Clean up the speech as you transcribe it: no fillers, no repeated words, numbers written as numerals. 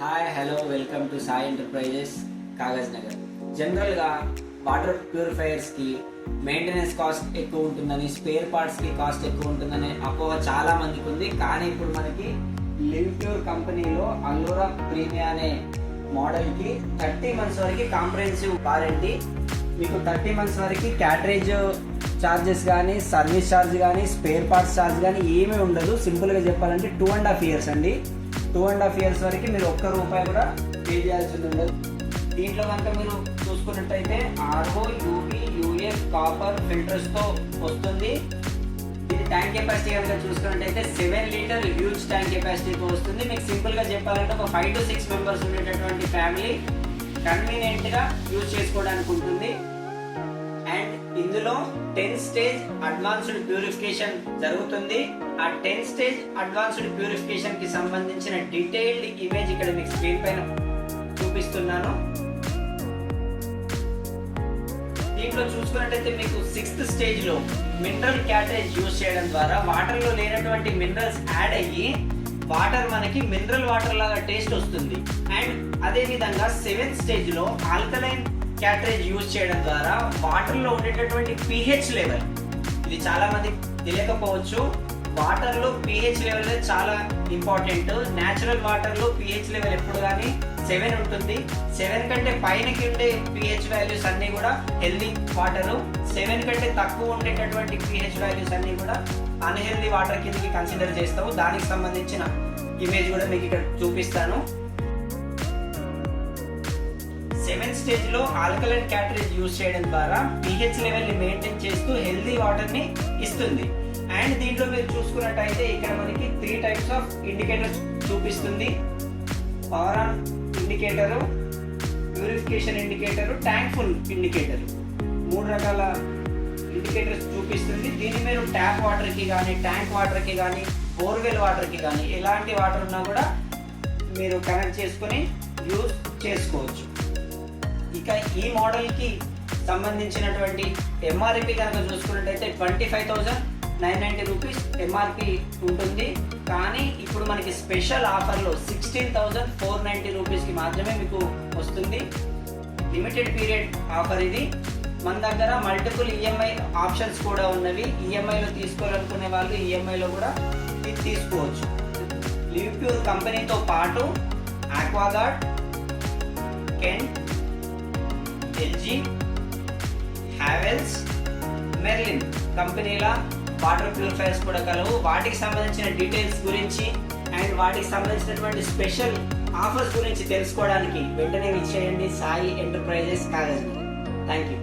Hi hello welcome to Sai enterprises Kagaz Nagar. జనరల్గా water ప్యూరిఫైయర్స్కి maintenance cost ఎక్కువ ఉంటుందని, స్పేర్ పార్ట్స్కి కాస్ట్ ఎక్కువ ఉంటుందని అపోహ చాలా మందికి ఉంది. కానీ ఇప్పుడు మనకి లివ్ ప్యూర్ కంపెనీలో అల్లోరా ప్రీమియా అనే మోడల్కి 30 months వరకు కాంప్రహెన్సివ్ వారంటీ. మీకు 30 months వరకు క్యాటరేజ్ ఛార్జెస్ కానీ, సర్వీస్ ఛార్జ్ కానీ, స్పేర్ పార్ట్స్ ఛార్జ్ కానీ ఏమీ ఉండదు. సింపుల్గా చెప్పాలంటే 2.5 years అండి. 2.5 years వరకు మీరు ₹1 కూడా పే చేయాల్సి ఉండదు. దీంట్లో కనుక మీరు చూసుకున్నట్టయితే ఆర్ఓ, యూబీ, యూఎఫ్, కాపర్ ఫిల్టర్స్తో వస్తుంది. ఇది ట్యాంక్ కెపాసిటీ కనుక చూసుకున్నట్టయితే 7 లీటర్ హ్యూజ్ ట్యాంక్ కెపాసిటీతో వస్తుంది. మీకు సింపుల్గా చెప్పాలంటే ఒక 5 to 6 members ఉండేటటువంటి ఫ్యామిలీ కన్వీనియంట్గా యూజ్ చేసుకోవడానికి ఉంటుంది. అండ్ ఇందులో 10 stage అడ్వాన్స్డ్ ప్యూరిఫికేషన్ జరుగుతుంది. ఆ 10 stage అడ్వాన్స్డ్ ప్యూరిఫికేషన్ కి సంబంధించిన డీటెయిల్డ్ ఇమేజ్ ఇక్కడ మీకు స్క్రీన్ పైన చూపిస్తున్నాను. దీంట్లో చూసుకున్నట్టయితే మీకు 6th stage లో మినరల్ క్యాటరేజ్ యూజ్ చేయడం ద్వారా వాటర్ లో లేనటువంటి మినరల్స్ యాడ్ అయ్యి వాటర్ మనకి మినరల్ వాటర్ లాగా టేస్ట్ వస్తుంది. అండ్ అదే విధంగా 7th stage లో ఆల్కలైన్ క్యాటరేజ్ యూజ్ చేయడం ద్వారా వాటర్లో ఉండేటటువంటి pH లెవెల్, ఇది చాలా మంది తెలియకపోవచ్చు, వాటర్లో pH లెవెల్ చాలా ఇంపార్టెంట్. న్యాచురల్ వాటర్లో pH లెవెల్ ఎప్పుడు కానీ 7 ఉంటుంది. 7 కంటే పైనకి ఉండే pH వాల్యూస్ అన్నీ కూడా హెల్దీ వాటరు. 7 కంటే తక్కువ ఉండేటటువంటి pH వాల్యూస్ అన్నీ కూడా అన్హెల్దీ వాటర్ కిందకి కన్సిడర్ చేస్తాము. దానికి సంబంధించిన ఇమేజ్ కూడా మీకు ఇక్కడ చూపిస్తాను. 7th stage లో ఆల్కలైన్ క్యాటరేజ్ యూజ్ చేయడం ద్వారా pH లెవెల్ ని మెయింటైన్ చేస్తూ హెల్దీ వాటర్ ని ఇస్తుంది. అండ్ దీంట్లో మీరు చూసుకున్నట్టయితే ఇక్కడ మనకి 3 types ఆఫ్ ఇండికేటర్స్ చూపిస్తుంది. Power on indicator, purification indicator, tank full indicator, 3 రకాల ఇండికేటర్స్ చూపిస్తుంది. దీన్ని మీరు ట్యాప్ వాటర్కి కానీ, ట్యాంక్ వాటర్కి కానీ, బోర్వెల్ వాటర్కి కానీ ఎలాంటి వాటర్ ఉన్నా కూడా మీరు కనెక్ట్ చేసుకొని యూజ్ చేసుకోవచ్చు. ఇక ఈ మోడల్కి సంబంధించినటువంటి ఎంఆర్పి కనుక చూసుకున్నట్టయితే 25,990 రూపీస్ ఎంఆర్పి ఉంటుంది. కానీ ఇప్పుడు మనకి స్పెషల్ ఆఫర్లో 16,490 రూపీస్కి మాత్రమే మీకు వస్తుంది. లిమిటెడ్ పీరియడ్ ఆఫర్ ఇది. మన దగ్గర మల్టిపుల్ ఈఎంఐ ఆప్షన్స్ కూడా ఉన్నవి. ఈఎంఐలో తీసుకోవాలనుకునే వాళ్ళు ఈఎంఐలో కూడా ఇది తీసుకోవచ్చు. లివ్ ప్యూర్ కంపెనీతో పాటు Aquaguard, Kent, LG, Havells, Merlin కంపెనీల వాటర్ ప్యూరిఫైయర్స్ కూడా కలవు. వాటికి సంబంధించిన డీటెయిల్స్ గురించి అండ్ వాటికి సంబంధించినటువంటి స్పెషల్ ఆఫర్స్ గురించి తెలుసుకోవడానికి వెంటనే విచ్చేయండి Sai enterprises Kagaz. Thank you.